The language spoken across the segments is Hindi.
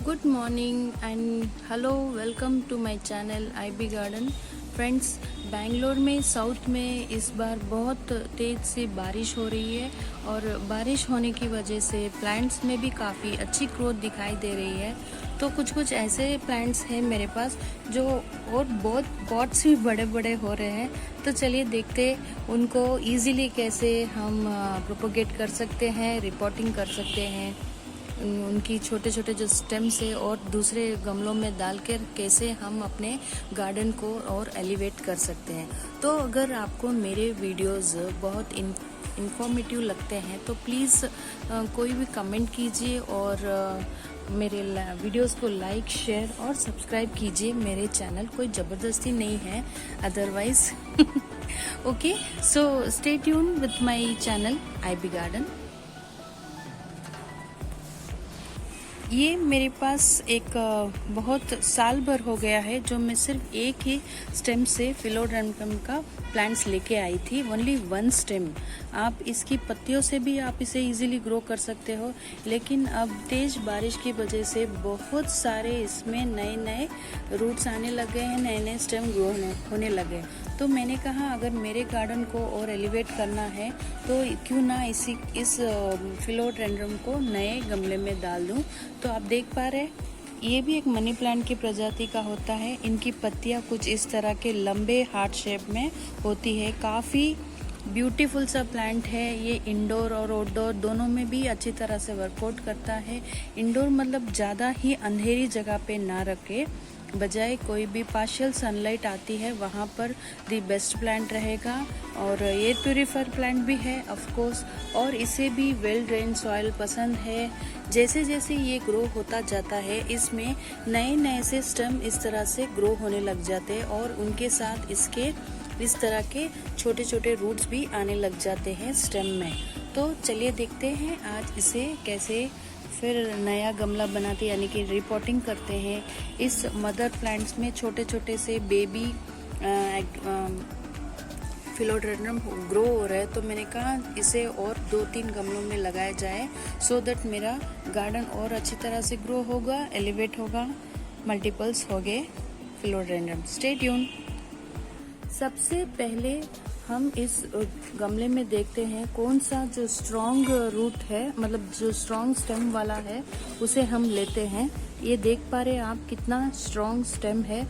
Good morning and hello, welcome to my channel IB garden. Friends, Bangalore में साउथ में इस बार बहुत तेज़ से बारिश हो रही है और बारिश होने की वजह से प्लांट्स में भी काफ़ी अच्छी ग्रोथ दिखाई दे रही है। तो कुछ ऐसे प्लांट्स हैं मेरे पास जो और बहुत पॉट्स भी बड़े बड़े हो रहे हैं। तो चलिए देखते उनको इजीली कैसे हम प्रोपोगेट कर सकते हैं, रिपोर्टिंग कर सकते हैं। उनकी छोटे छोटे जो स्टेम्स है और दूसरे गमलों में डालकर कैसे हम अपने गार्डन को और एलिवेट कर सकते हैं। तो अगर आपको मेरे वीडियोस बहुत इंफॉर्मेटिव लगते हैं तो प्लीज़ कोई भी कमेंट कीजिए और मेरे वीडियोस को लाइक, शेयर और सब्सक्राइब कीजिए। मेरे चैनल कोई ज़बरदस्ती नहीं है otherwise. Okay, so stay tune with my channel IB garden. ये मेरे पास एक बहुत साल भर हो गया है जो मैं सिर्फ एक ही स्टेम से फिलोडेंड्रम का प्लांट्स लेके आई थी। Only one stem. आप इसकी पत्तियों से भी आप इसे इजीली ग्रो कर सकते हो, लेकिन अब तेज बारिश की वजह से बहुत सारे इसमें नए नए रूट्स आने लगे हैं, नए नए स्टेम ग्रो होने लगे। तो मैंने कहा अगर मेरे गार्डन को और एलिवेट करना है तो क्यों ना इस फिलोडेंड्रम को नए गमले में डाल दूं। तो आप देख पा रहे हैं ये भी एक मनी प्लांट की प्रजाति का होता है। इनकी पत्तियां कुछ इस तरह के लंबे हार्ट शेप में होती है। काफ़ी ब्यूटीफुल सा प्लांट है ये। इंडोर और आउटडोर दोनों में भी अच्छी तरह से वर्कआउट करता है। इंडोर मतलब ज़्यादा ही अंधेरी जगह पे ना रखे, बजाय कोई भी पार्शियल सनलाइट आती है वहाँ पर दी बेस्ट प्लांट रहेगा। और एयर प्यूरीफायर प्लांट भी है ऑफ कोर्स, और इसे भी वेल ड्रेन सॉइल पसंद है। जैसे जैसे ये ग्रो होता जाता है इसमें नए नए से स्टेम इस तरह से ग्रो होने लग जाते हैं और उनके साथ इसके इस तरह के छोटे छोटे रूट्स भी आने लग जाते हैं स्टेम में। तो चलिए देखते हैं आज इसे कैसे फिर नया गमला बनाते यानी कि रिपोर्टिंग करते हैं। इस मदर प्लांट्स में छोटे छोटे से बेबी फिलोडेंड्रम ग्रो हो रहा है, तो मैंने कहा इसे और 2-3 गमलों में लगाया जाए सो दैट मेरा गार्डन और अच्छी तरह से ग्रो होगा, एलिवेट होगा, मल्टीपल्स हो गए फिलोडेंड्रम। Stay tune. सबसे पहले हम इस गमले में देखते हैं कौन सा जो स्ट्रॉन्ग रूट है, मतलब जो स्ट्रॉन्ग स्टेम वाला है उसे हम लेते हैं। ये देख पा रहे हैं आप कितना स्ट्रॉन्ग स्टेम है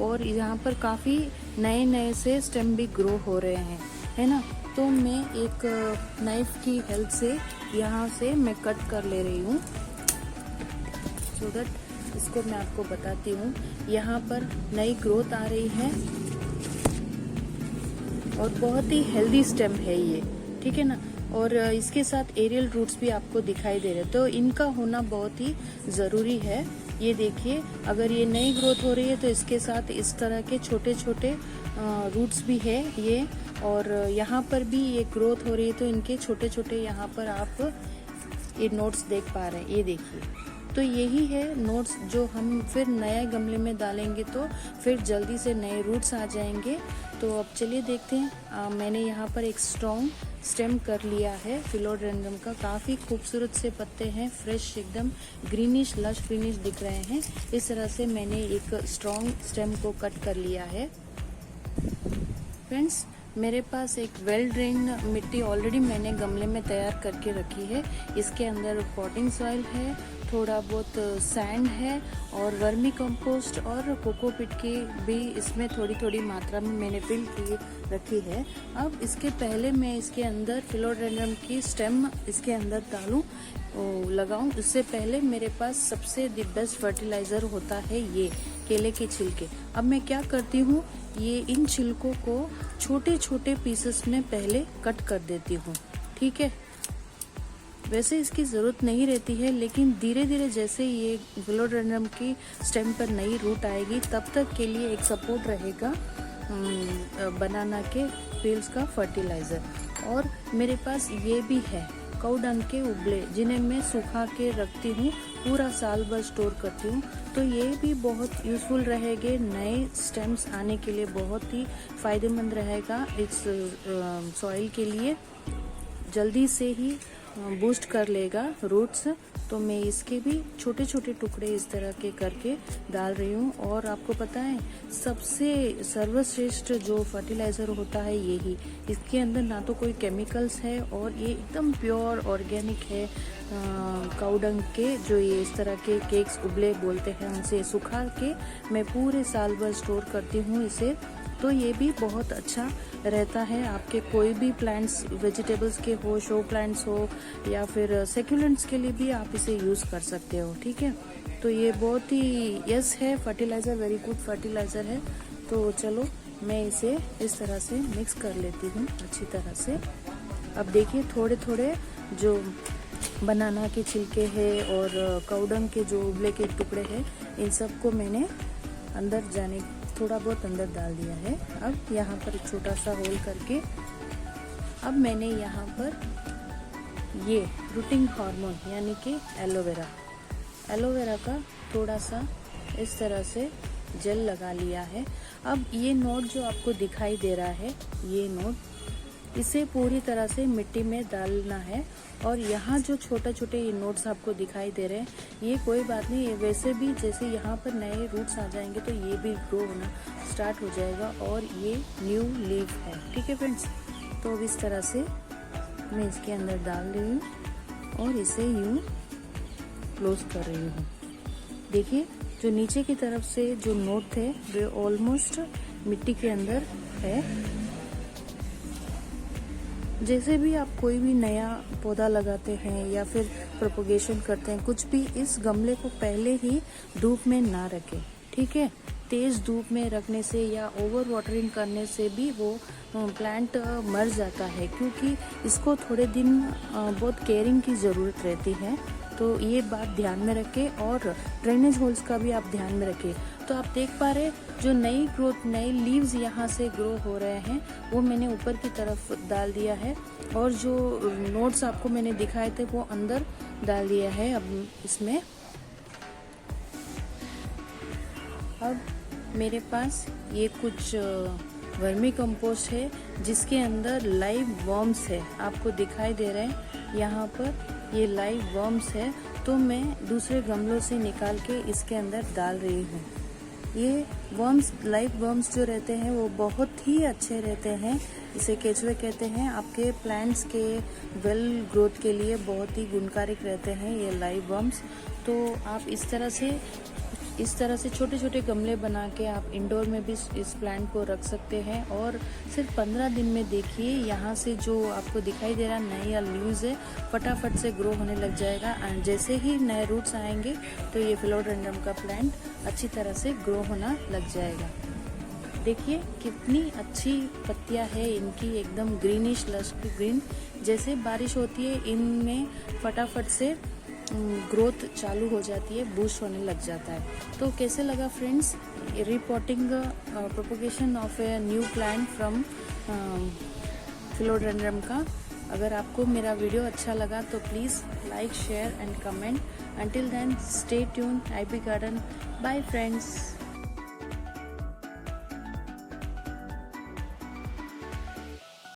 और यहाँ पर काफ़ी नए नए से स्टेम भी ग्रो हो रहे हैं, है ना। तो मैं एक नाइफ की हेल्प से यहाँ से मैं कट कर ले रही हूँ सो दैट इसको मैं आपको बताती हूँ। यहाँ पर नई ग्रोथ आ रही है और बहुत ही हेल्दी स्टेम है ये, ठीक है ना। और इसके साथ एरियल रूट्स भी आपको दिखाई दे रहे हैं, तो इनका होना बहुत ही ज़रूरी है। ये देखिए, अगर ये नई ग्रोथ हो रही है तो इसके साथ इस तरह के छोटे छोटे रूट्स भी है ये, और यहाँ पर भी ये ग्रोथ हो रही है तो इनके छोटे छोटे यहाँ पर आप ये नोट्स देख पा रहे हैं। ये देखिए, तो यही है नोट्स जो हम फिर नए गमले में डालेंगे तो फिर जल्दी से नए रूट्स आ जाएंगे। तो अब चलिए देखते हैं। मैंने यहाँ पर एक स्ट्रॉन्ग स्टेम कर लिया है फिलोडेंड्रम का। काफ़ी खूबसूरत से पत्ते हैं, फ्रेश एकदम ग्रीनिश, लश ग्रीनिश दिख रहे हैं। इस तरह से मैंने एक स्ट्रॉन्ग स्टेम को कट कर लिया है। फ्रेंड्स, मेरे पास एक वेल ड्रेन मिट्टी ऑलरेडी मैंने गमले में तैयार करके रखी है। इसके अंदर पॉटिंग सॉइल है, थोड़ा बहुत सैंड है और वर्मी कंपोस्ट और कोकोपीट की भी इसमें थोड़ी थोड़ी मात्रा में मैंने फिल की रखी है। अब इसके पहले मैं इसके अंदर फिलोडेंड्रम की स्टेम इसके अंदर डालूं, लगाऊं, उससे पहले मेरे पास सबसे द बेस्ट फर्टिलाइज़र होता है ये केले के छिलके। अब मैं क्या करती हूँ, ये इन छिलकों को छोटे छोटे पीसेस में पहले कट कर देती हूँ, ठीक है। वैसे इसकी ज़रूरत नहीं रहती है, लेकिन धीरे धीरे जैसे ये फिलोडेंड्रम की स्टेम पर नई रूट आएगी तब तक के लिए एक सपोर्ट रहेगा बनाना के पील्स का फर्टिलाइज़र। और मेरे पास ये भी है काऊ डंग के उबले, जिन्हें मैं सुखा के रखती हूँ, पूरा साल भर स्टोर करती हूँ। तो ये भी बहुत यूज़फुल रहेंगे, नए स्टेम्स आने के लिए बहुत ही फ़ायदेमंद रहेगा इस सॉइल के लिए। जल्दी से ही बूस्ट कर लेगा रूट्स। तो मैं इसके भी छोटे छोटे टुकड़े इस तरह के करके डाल रही हूँ। और आपको पता है सबसे सर्वश्रेष्ठ जो फर्टिलाइज़र होता है यही, इसके अंदर ना तो कोई केमिकल्स है और ये एकदम प्योर ऑर्गेनिक है। काऊ डंग के जो ये इस तरह के केक्स उबले बोलते हैं उनसे सुखा के मैं पूरे साल भर स्टोर करती हूँ इसे। तो ये भी बहुत अच्छा रहता है। आपके कोई भी प्लांट्स वेजिटेबल्स के हो, शो प्लांट्स हो या फिर सेक्युलेंट्स के लिए भी आप इसे यूज़ कर सकते हो। ठीक है, तो ये बहुत ही यस है फर्टिलाइज़र, वेरी गुड फर्टिलाइज़र है। तो चलो मैं इसे इस तरह से मिक्स कर लेती हूँ अच्छी तरह से। अब देखिए थोड़े थोड़े जो बनाना के छिलके हैं और काऊ डंग के जो उबले के टुकड़े हैं इन सबको मैंने अंदर जाने थोड़ा बहुत अंदर डाल दिया है। अब यहाँ पर एक छोटा सा होल करके अब मैंने यहाँ पर ये रूटिंग हार्मोन यानी कि एलोवेरा का थोड़ा सा इस तरह से जेल लगा लिया है। अब ये नोट जो आपको दिखाई दे रहा है, ये नोट इसे पूरी तरह से मिट्टी में डालना है। और यहाँ जो छोटे छोटे ये नोट्स आपको दिखाई दे रहे हैं ये कोई बात नहीं है, वैसे भी जैसे यहाँ पर नए रूट्स आ जाएंगे तो ये भी ग्रो होना स्टार्ट हो जाएगा और ये न्यू लीफ है। ठीक है फ्रेंड्स, तो अब इस तरह से मैं इसके अंदर डाल रही हूँ और इसे यूँ क्लोज कर रही हूँ। देखिए जो नीचे की तरफ से जो नोट थे वो ऑलमोस्ट मिट्टी के अंदर है। जैसे भी आप कोई भी नया पौधा लगाते हैं या फिर प्रोपोगेशन करते हैं, कुछ भी इस गमले को पहले ही धूप में ना रखें। ठीक है, तेज धूप में रखने से या ओवर वाटरिंग करने से भी वो प्लांट मर जाता है, क्योंकि इसको थोड़े दिन बहुत केयरिंग की ज़रूरत रहती है। तो ये बात ध्यान में रखें और ड्रेनेज होल्स का भी आप ध्यान में रखें। तो आप देख पा रहे जो नई ग्रोथ, नए लीव्स यहाँ से ग्रो हो रहे हैं वो मैंने ऊपर की तरफ डाल दिया है और जो नोट्स आपको मैंने दिखाए थे वो अंदर डाल दिया है। अब इसमें अब मेरे पास ये कुछ वर्मी कंपोस्ट है जिसके अंदर लाइव वर्म्स है, आपको दिखाई दे रहे हैं यहाँ पर ये लाइव वर्म्स है। तो मैं दूसरे गमलों से निकाल के इसके अंदर डाल रही हूँ। ये वर्म्स, लाइव वर्म्स जो रहते हैं वो बहुत ही अच्छे रहते हैं, इसे केचुए कहते हैं। आपके प्लांट्स के वेल ग्रोथ के लिए बहुत ही गुणकारिक रहते हैं ये लाइव वर्म्स। तो आप इस तरह से छोटे छोटे गमले बना के आप इंडोर में भी इस प्लांट को रख सकते हैं और सिर्फ 15 दिन में देखिए यहाँ से जो आपको दिखाई दे रहा नया लीव्स है फटाफट से ग्रो होने लग जाएगा। एंड जैसे ही नए रूट्स आएंगे तो ये फिलोडेंड्रम का प्लांट अच्छी तरह से ग्रो होना लग जाएगा। देखिए कितनी अच्छी पत्तियां है इनकी, एकदम ग्रीनिश लश ग्रीन। जैसे बारिश होती है इनमें फटाफट से ग्रोथ चालू हो जाती है, बूस्ट होने लग जाता है। तो कैसे लगा friends repotting propagation of a new plant from philodendron का। अगर आपको मेरा वीडियो अच्छा लगा तो please like, share and comment. Until then stay tune, IB garden. Bye friends.